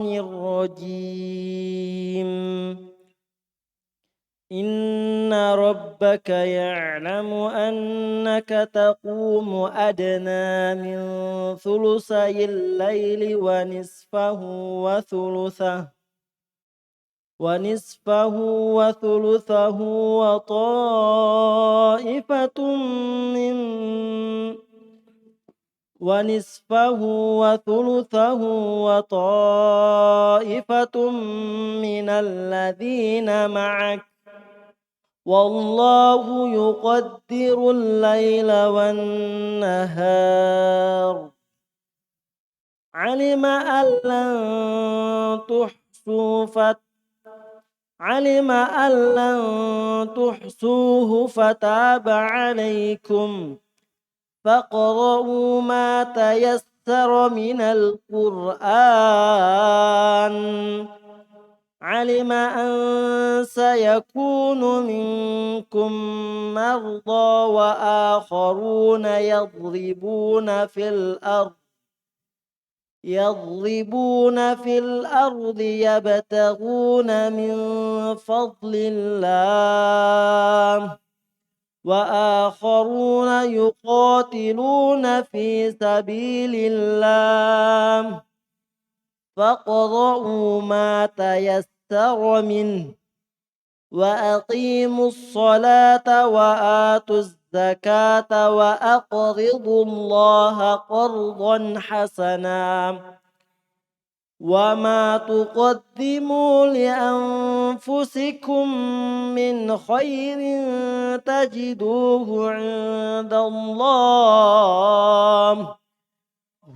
الرجيم إن ربك يعلم أنك تقوم أدنى من ثلثي الليل ونصفه من وثلثه وطائفة من الذين معك والله يقدر الليل والنهار علم أن لن تحصوه فتاب عليكم فاقرؤوا ما تيسر من القرآن علم أن سيكون منكم مرضى وآخرون يضربون في الأرض يبتغون من فضل الله وآخرون يقاتلون في سبيل الله فاقرؤوا ما تيسر منه وأقيموا الصلاة وآتوا الزكاة وأقرضوا الله قرضا حسنا وما تقدموا لأنفسكم من خير تجدوه عند الله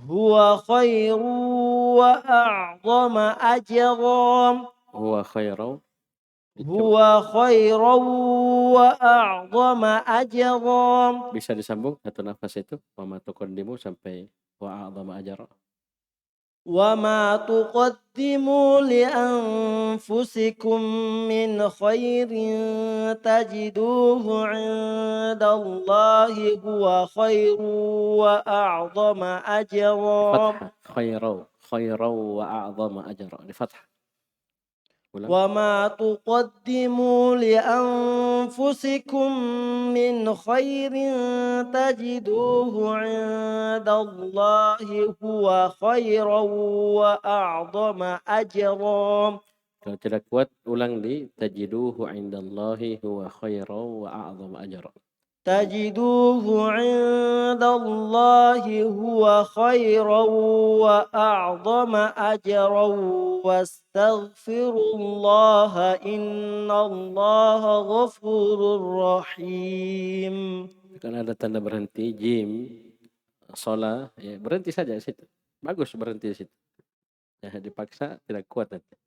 هو خير وأعظم أجرا هو خير Bisa disambung satu nafas itu wa ma tuqaddimu sampai wa a'dhama ajra. وما تقدموا لأنفسكم من خير تجدوه عند الله هو خير وأعظم أجرا خيرا وأعظم أجرا di fathah. وما تقدموا لأنفسكم من خير تجدوه عند الله هو خيرا وأعظم أجرا. Kalau tidak kuat ulang di tajiduhu indallahi huwa khairan wa a'zama ajra. تجدوه عند الله هو خيرا وأعظم أجرا واستغفروا الله إن الله غفور رحيم. Karena ada tanda berhenti jim sholah ya berhenti saja di situ. Bagus berhenti di situ. Ya dipaksa tidak kuat nanti.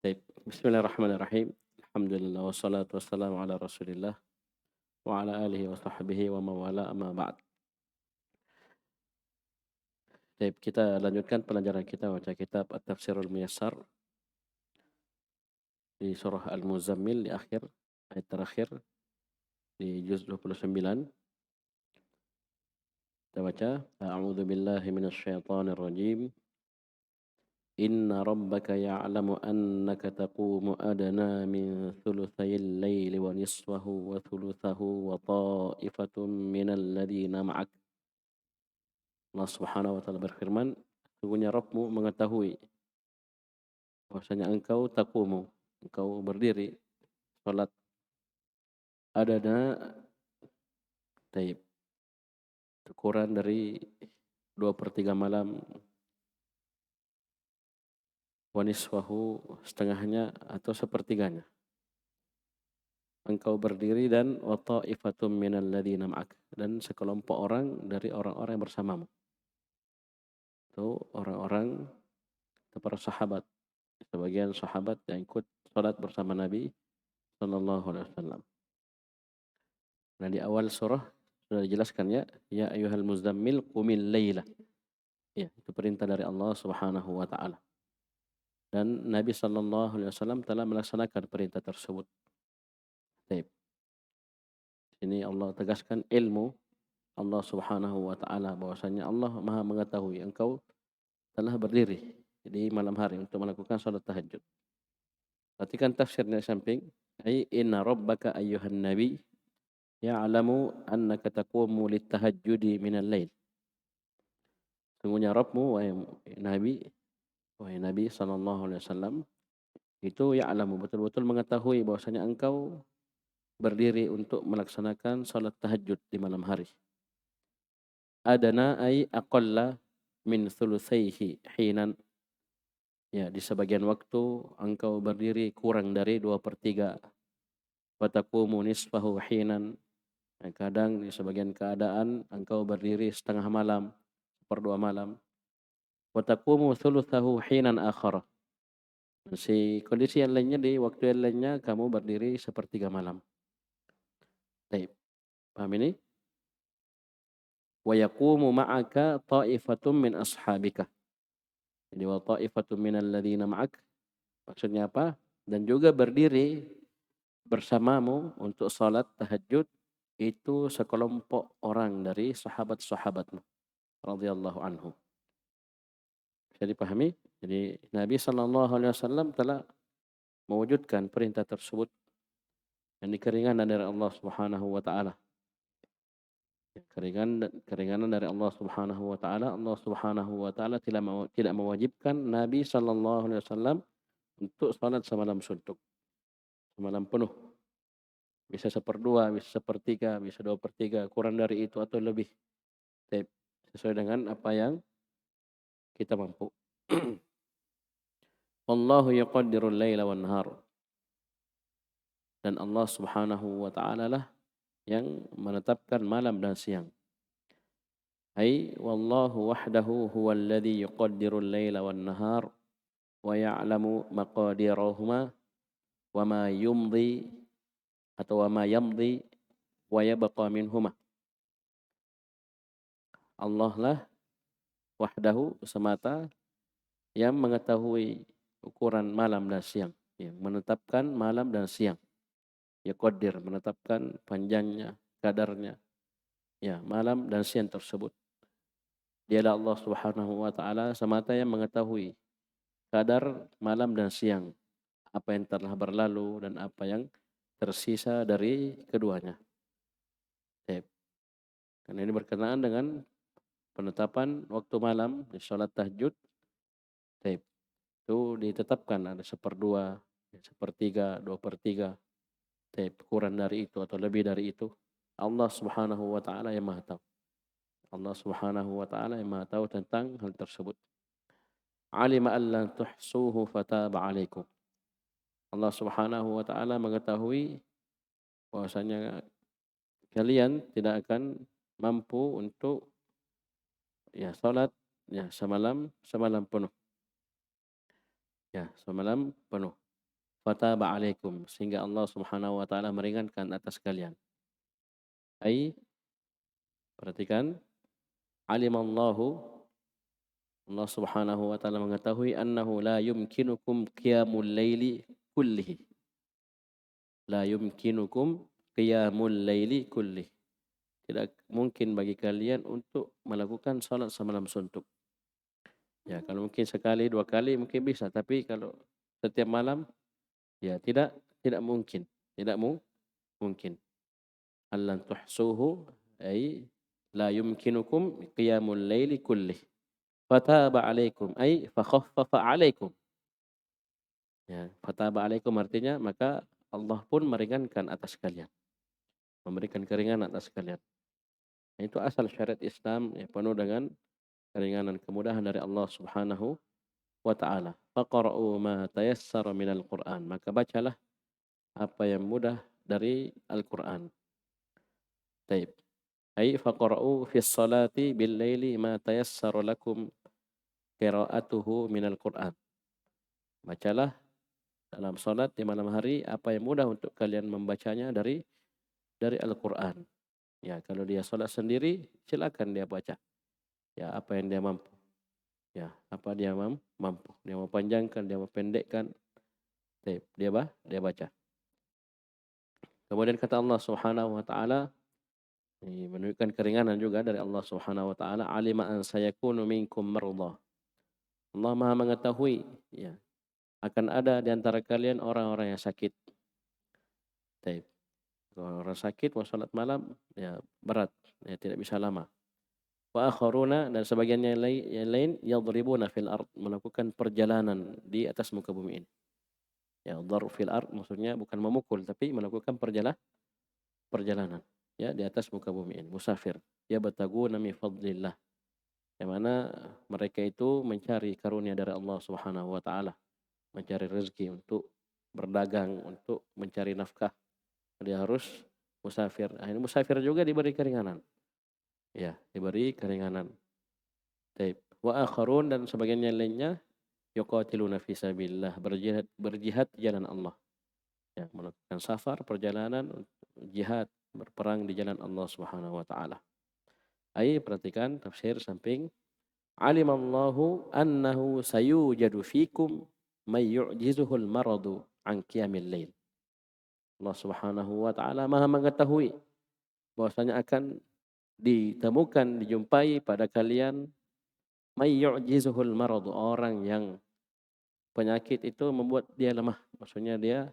Baik, bismillahirrahmanirrahim. Alhamdulillah wassalatu wassalamu ala Rasulillah wa ala alihi wa sahbihi wa mawala amma ba'd. Baik, kita lanjutkan pelajaran kita baca kitab At-Tafsirul Muyassar di surah Al-Muzammil di akhir ayat terakhir di juz 29. Kita baca a'udzu billahi minasyaitonir rajim. Inna rabbaka ya'lamu annaka taqumu adna min thuluthayil laili wa nisfahu wa thuluthahu wa ta'ifatun minal ladzina ma'ak. Allah Subhanahu wa taala berfirman, sesungguhnya Rabbmu mengetahui bahwasanya engkau berdiri salat adana taib kurang dari 2/3 malam waniswahu setengahnya atau sepertiganya engkau berdiri dan wa ta'ifatum minal ladzina ma'ak dan sekelompok orang dari orang-orang yang bersamamu itu orang-orang atau para sahabat sebagian sahabat yang ikut salat bersama Nabi sallallahu alaihi wasallam. Nah di awal surah sudah dijelaskan ya ayyuhal muzammil qumil laila. Ya, itu perintah dari Allah Subhanahu wa taala. Dan Nabi sallallahu alaihi wasallam telah melaksanakan perintah tersebut. Baik. Ini Allah tegaskan ilmu Allah Subhanahu wa taala bahwasanya Allah Maha mengetahui engkau telah berdiri di malam hari untuk melakukan salat tahajud. Perhatikan tafsirnya di samping, ai inna rabbaka ayyuhan nabi ya'lamu annaka taqumu lit-tahajjudi minal lail. Sungguhnya Rabbmu wahai Nabi sallallahu alaihi wasallam itu ya'lamu betul-betul mengetahui bahwasanya engkau berdiri untuk melaksanakan salat tahajud di malam hari. Adana ay aqalla min thulutsaihi hinan. Ya, di sebagian waktu engkau berdiri kurang dari 2/3. Wa taqumu nisfahu hinan. Kadang di sebagian keadaan engkau berdiri setengah malam, 1/2 malam. Wa taqumu thulutsahu hinan akhar. Kondisi yang lainnya di waktu yang lainnya kamu berdiri 1/3 malam. Baik. Paham ini? Wa yaqumu ma'aka ta'ifatun min ashabika. Jadi wa ta'ifatun minal ladzina ma'ak. Maksudnya apa? Dan juga berdiri bersamamu untuk salat tahajud itu sekelompok orang dari sahabat-sahabatmu radhiyallahu anhu. Bisa dipahami? Jadi Nabi sallallahu alaihi wasallam telah mewujudkan perintah tersebut yang keringanan dari Allah Subhanahu wa taala. Keringanan dari Allah Subhanahu wa taala. Allah Subhanahu wa taala tidak mewajibkan Nabi sallallahu alaihi wasallam untuk salat semalam suntuk. Semalam penuh. Bisa 1/2, bisa 1/3, bisa 2/3, kurang dari itu atau lebih. Baik. Sesuai dengan apa yang kita mampu. Wallahu yaqaddirul laila wan nahar. Dan Allah Subhanahu wa taala lah yang menetapkan malam dan siang. Ai wallahu wahdahu huwal ladzi yuqaddirul laila wan nahar wa ya'lamu maqadirahuma wa ma yumdi atau wa ma yamdi wa yabqa minhuma. Allah lah wahdahu semata yang mengetahui ukuran malam dan siang, yang menetapkan malam dan siang. Yaqaddir menetapkan panjangnya, kadarnya, ya, malam dan siang tersebut. Dialah Allah Subhanahu wa taala semata yang mengetahui kadar malam dan siang, apa yang telah berlalu dan apa yang tersisa dari keduanya. Baik. Karena ini berkenaan dengan penetapan waktu malam di salat tahajud. Baik. Itu ditetapkan ada 1/2, 1/3, 2/3. Baik, kurang dari itu atau lebih dari itu. Allah Subhanahu wa taala yang Maha tahu. Allah Subhanahu wa taala yang Maha tahu tentang hal tersebut. Alima an lan tuhsuhu fataba 'alaikum. Allah Subhanahu wa taala mengetahui bahwasanya kalian tidak akan mampu untuk salat semalam penuh. Semalam penuh. Fataba 'alaikum sehingga Allah Subhanahu wa taala meringankan atas kalian. Perhatikan, alimallahu, Allah Subhanahu wa taala mengetahui annahu la yumkinukum qiyamul laili kullihi. La yumkinukum qiyamul laili kullih. Tidak mungkin bagi kalian untuk melakukan salat semalam suntuk. Ya, kalau mungkin sekali, 2 kali mungkin bisa, tapi kalau setiap malam tidak mungkin. Tidak mungkin. Allan tuhsuhu ay la yumkinukum qiyamul laili kullih. Fataba 'alaikum ay fakhaffafa 'alaikum. Ya, fataba 'alaikum artinya maka Allah pun meringankan atas kalian. Memberikan keringanan atas kalian. Itu asal syariat Islam penuh dengan keringanan, kemudahan dari Allah Subhanahu wa taala. Faqra'u ma tayassara minal Qur'an. Maka bacalah apa yang mudah dari Al-Qur'an. Baik. Ai faqra'u fis salati bil laili ma tayassara lakum qira'atuhu minal Qur'an. Bacalah dalam salat di malam hari apa yang mudah untuk kalian membacanya dari Al-Qur'an. Ya, kalau dia salat sendiri silakan dia baca. Ya, apa yang dia mampu. Ya, apa dia mampu. Dia mau panjangkan, dia mau pendekkan. Dia baca. Kemudian kata Allah Subhanahu wa taala menunjukkan keringanan juga dari Allah Subhanahu wa taala, alima an sayakunu minkum marudha Allah Maha mengetahui, ya, akan ada di antara kalian orang-orang yang sakit. Taib. Kalau orang sakit mau salat malam, ya berat, ya tidak bisa lama. Wa akharuna, dan sebagian yang lain yadribuna fil ard, melakukan perjalanan di atas muka bumi ini. Ya, darb fil ard maksudnya bukan memukul tapi melakukan perjalanan, ya, di atas muka bumi ini, musafir. Ya bataguna min fadlillah, yang mana mereka itu mencari karunia dari Allah Subhanahu wa taala, mencari rezeki untuk berdagang, untuk mencari nafkah. Dia harus musafir. Akhirnya musafir juga diberi keringanan. Ya, diberi keringanan. Taib. Wa akharun, dan sebagian yang lainnya yuqatiluna fi sabilillah, berjihad di jalan Allah. Ya, melakukan safar, perjalanan untuk jihad, berperang di jalan Allah Subhanahu wa taala. Ai, perhatikan tafsir samping, alimallahu annahu sayujadu fikum may yu'jizuhul maradu an qiyamil lail. Allah Subhanahu wa taala Maha mengetahui bahwasanya akan ditemukan, dijumpai pada kalian may yu'jizuhul maradu, orang yang penyakit itu membuat dia lemah, maksudnya dia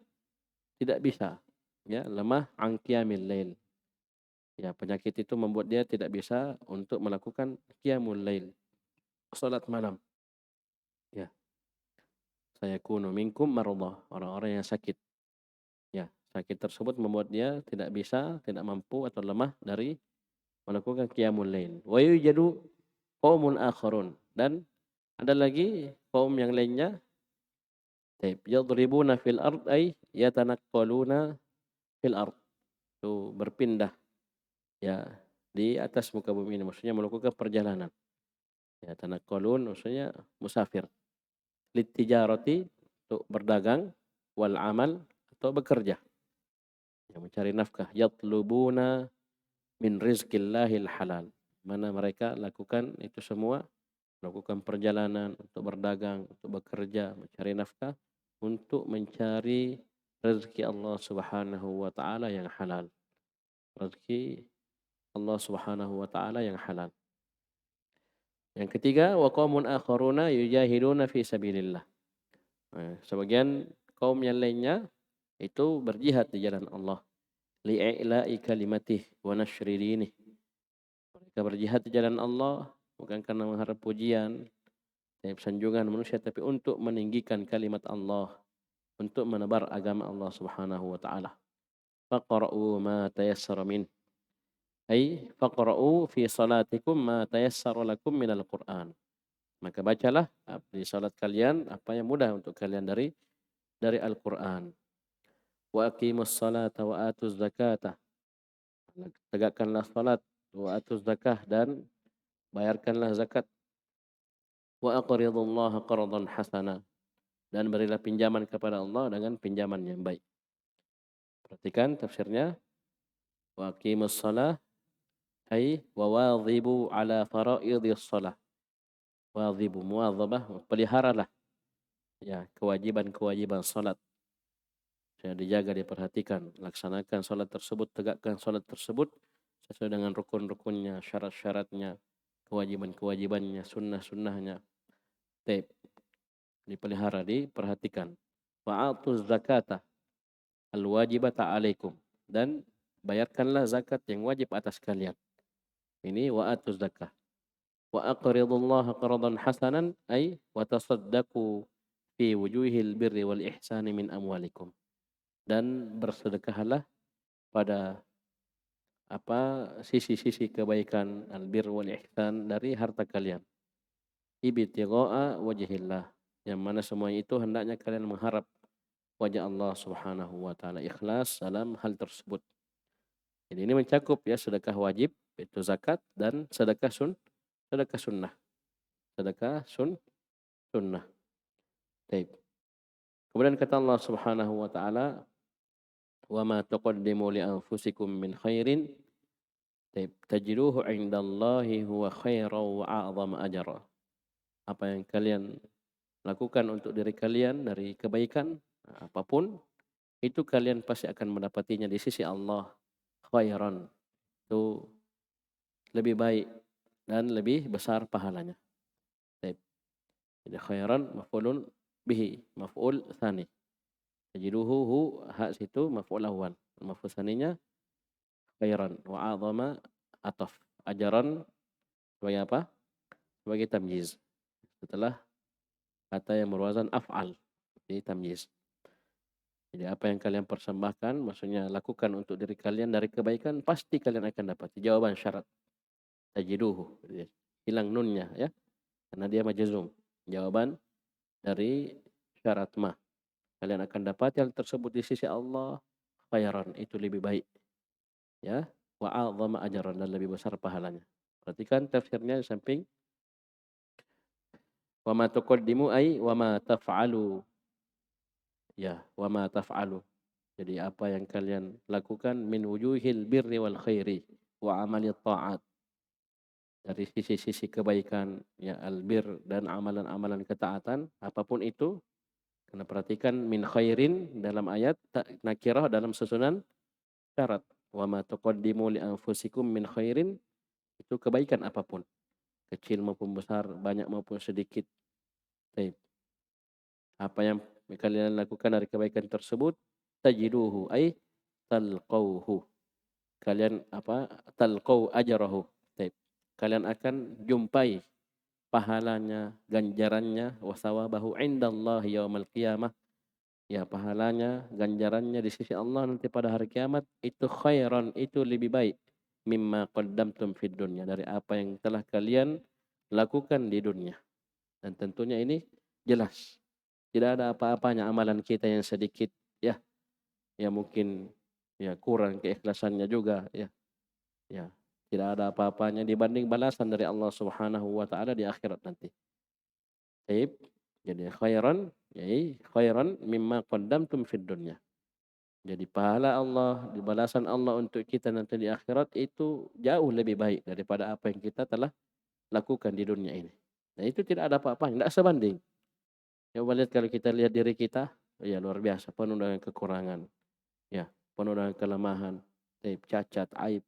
tidak bisa, ya, lemah an qiyamil lail. Ya, penyakit itu membuat dia tidak bisa untuk melakukan qiyamul lail, salat malam. Ya, sayakunu minkum marada, orang-orang yang sakit. Ya, sakit tersebut membuat dia tidak bisa, tidak mampu atau lemah dari melakukan qiyamul lail. Wa yujadu qaumun akharun, dan ada lagi kaum yang lainnya, yadribuna fil ard ay yatanaqqaluna fil ard, itu berpindah, ya, di atas muka bumi ini, maksudnya melakukan perjalanan. Ya, tanaqqalun maksudnya musafir. Litijarati, untuk berdagang, wal amal, atau bekerja, ya, mencari nafkah. Yatlubuna min rizqillahil halal, mana mereka lakukan itu semua, melakukan perjalanan untuk berdagang, untuk bekerja, mencari nafkah, untuk mencari rezeki Allah Subhanahu wa taala yang halal. Rezeki Allah Subhanahu wa taala yang halal. Yang ketiga, wa qaumun akharuna yujahiduna fi sabilillah. Sebagian kaum yang lainnya itu berjihad di jalan Allah, li'ila'i kalimatih wa nashri dinih. Mereka berjihad di jalan Allah bukan karena mengharap pujian dan sanjungan manusia, tapi untuk meninggikan kalimat Allah, untuk menebar agama Allah Subhanahu wa taala. Faqra'u ma tayassara min, ay faqra'u fi salatikum ma tayassara lakum minal Qur'an. Maka bacalah di salat kalian apa yang mudah untuk kalian dari Al-Qur'an. Wa aqimus salata wa atuz zakata, tegakkanlah salat, wa atuz zakah, dan bayarkanlah zakat. Wa aqridullaha qardan hasana, dan berilah pinjaman kepada Allah dengan pinjaman yang baik. Perhatikan tafsirnya. Wa aqimus salah ay wa wadhibu ala faraidis salah. Wadhibu, muwadhabah, peliharalah, ya, kewajiban-kewajiban salat. Saya dijaga, diperhatikan, laksanakan salat tersebut, tegakkan salat tersebut sesuai dengan rukun-rukunnya, syarat-syaratnya, kewajiban-kewajibannya, sunnah-sunnahnya. Taib, dipelihara, diperhatikan. Fa'atuz zakata al-wajibata alaikum, dan bayarkanlah zakat yang wajib atas kalian. Ini wa'atuz zakah. Wa aqridullaha qardan hasanan ay wa tasaddaqu fi wujuhil birri wal ihsani min amwalikum, dan bersedekahlah pada sisi-sisi kebaikan, albir wal ihsan, dari harta kalian. Ibtigha'a wajhillah, yang mana semuanya itu hendaknya kalian mengharap wajah Allah Subhanahu wa taala, ikhlas dalam hal tersebut. Jadi ini mencakup, ya, sedekah wajib itu zakat, dan sedekah sunnah. Sedekah sunnah. Baik. Kemudian kata Allah Subhanahu wa taala, wa ma taqaddimu li anfusikum min khairin tajiduhu 'indallahi huwa khairan wa a'zama ajra. Apa yang kalian lakukan untuk diri kalian dari kebaikan, apapun itu, kalian pasti akan mendapatinya di sisi Allah khairan, itu lebih baik dan lebih besar pahalanya. Baik. Jadi khairan maf'ulun bihi, maf'ul tsani. Tajiduhu hu ha situ maf'ul awal. Maf'ul tsaninya khairan wa 'azama ataf. Ajaran sebagai apa? Sebagai tamyiz. Setelah kata yang berwazan af'al. Jadi tamyiz. Jadi apa yang kalian persembahkan, maksudnya lakukan untuk diri kalian dari kebaikan, pasti kalian akan dapat. Jawaban syarat. Tajiduhu. Hilang nunnya ya. Karena dia majzum. Jawaban dari syarat ma. Kalian akan dapat hal tersebut di sisi Allah khairan, itu lebih baik. Ya. Wa 'adzama ajran, dan lebih besar pahalanya. Perhatikan tafsirnya di samping wa ma tuqaddimu ay wa ma taf'alu. Ya, wa ma taf'alu. Jadi apa yang kalian lakukan min wujuhil birri wal khairi wa amali ta'at. Dari sisi-sisi kebaikan, ya albir dan amalan-amalan ketaatan, apapun itu. Karena perhatikan min khairin dalam ayat nakirah dalam susunan syarat. Wa ma tuqaddimu li anfusikum min khairin, itu kebaikan apapun. Kecil maupun besar, banyak maupun sedikit. Baik. Apa yang kalian lakukan dari kebaikan tersebut, tajiduhu ay talqauhu. Kalian talqau ajrahu. Baik. Kalian akan jumpai pahalanya, ganjarannya, wa sawabahu indallahi yaumil qiyamah. Ya, pahalanya, ganjarannya di sisi Allah nanti pada hari kiamat itu khairan, itu lebih baik mimma qaddamtum fid dunya, dari apa yang telah kalian lakukan di dunia. Dan tentunya ini jelas. Tidak ada apa-apanya amalan kita yang sedikit ya, ya mungkin ya kurang keikhlasannya juga ya. Ya, tidak ada apa-apanya dibanding balasan dari Allah Subhanahu wa taala di akhirat nanti. Baik. Jadi khairan mimma qaddamtum fid dunya. Jadi pahala Allah, di balasan Allah untuk kita nanti di akhirat itu jauh lebih baik daripada apa yang kita telah lakukan di dunia ini. Nah itu tidak ada apa-apanya, tidak sebanding. Coba lihat kalau kita lihat diri kita, ya luar biasa, penuh dengan kekurangan, ya penuh dengan kelemahan, cacat, aib,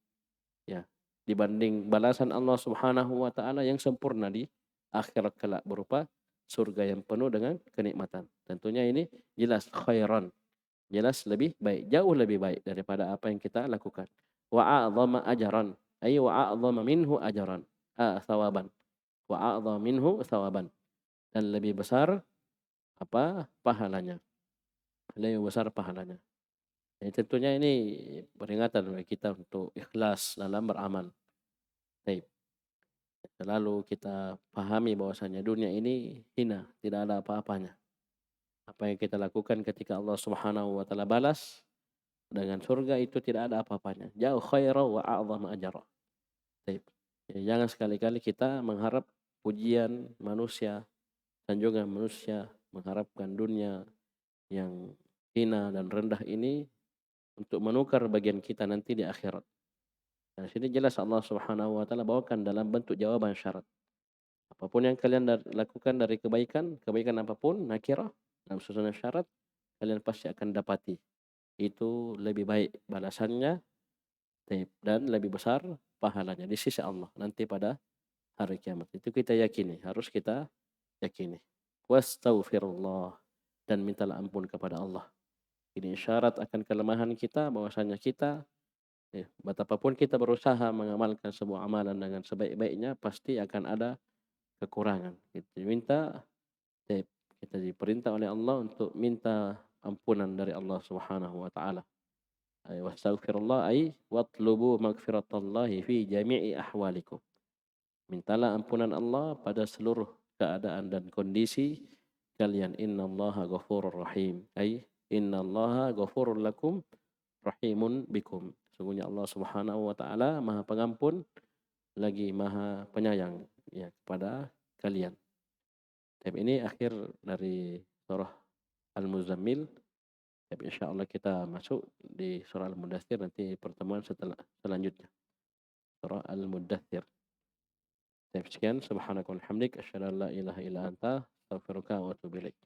ya dibanding balasan Allah Subhanahu wa taala yang sempurna di akhirat kelak berupa surga yang penuh dengan kenikmatan. Tentunya ini jelas khairan. Jelas lebih baik, jauh lebih baik daripada apa yang kita lakukan. Wa a'dhama ajran, ay wa a'dhama minhu ajran, thawaban. Wa a'dhama minhu thawaban, dan lebih besar pahalanya. Lebih besar pahalanya. Jadi tentunya ini peringatan bagi kita untuk ikhlas dalam beramal. Baik. Selalu kita pahami bahwasanya dunia ini hina, tidak ada apa-apanya. Apa yang kita lakukan ketika Allah Subhanahu wa taala balas dengan surga itu tidak ada apa-apanya. Jauh khairan wa a'zama ajra. Baik. Ya, jangan sekali-kali kita mengharap pujian manusia dan juga manusia mengharapkan dunia yang hina dan rendah ini untuk menukar bagian kita nanti di akhirat. Nah, sini jelas Allah Subhanahu wa taala bawakan dalam bentuk jawaban syarat. Apapun yang kalian lakukan dari kebaikan, kebaikan apapun, nakirah dalam susunan syarat, kalian pasti akan dapati. Itu lebih baik balasannya dan lebih besar pahalanya di sisi Allah nanti pada hari kiamat. Itu kita yakini, harus kita yakini. Wastaghfirullah, dan mintalah ampun kepada Allah. Ini isyarat akan kelemahan kita, bahwasanya kita betapapun kita berusaha mengamalkan sebuah amalan dengan sebaik-baiknya, pasti akan ada kekurangan. Kita minta, kita diperintah oleh Allah untuk minta ampunan dari Allah Subhanahu wa taala. Wastaghfirullah ay watlubu maghfiratallahi fi jami'i ahwalikum. Mintalah ampunan Allah pada seluruh keadaan dan kondisi kalian. Innallaha ghafurur rahim. Ay innallaha ghafurur lakum rahimun bikum. Sungguhnya Allah Subhanahu wa taala Maha Pengampun lagi Maha Penyayang ya kepada kalian. Tapi ini akhir dari surah Al-Muzammil. Tapi insyaallah kita masuk di surah Al-Mudaththir nanti pertemuan selanjutnya. Surah Al-Mudaththir. Sekian, subhanaka wa bihamdik, asyhadu an la ilaha illa anta, astaghfiruka wa atubu ilaik.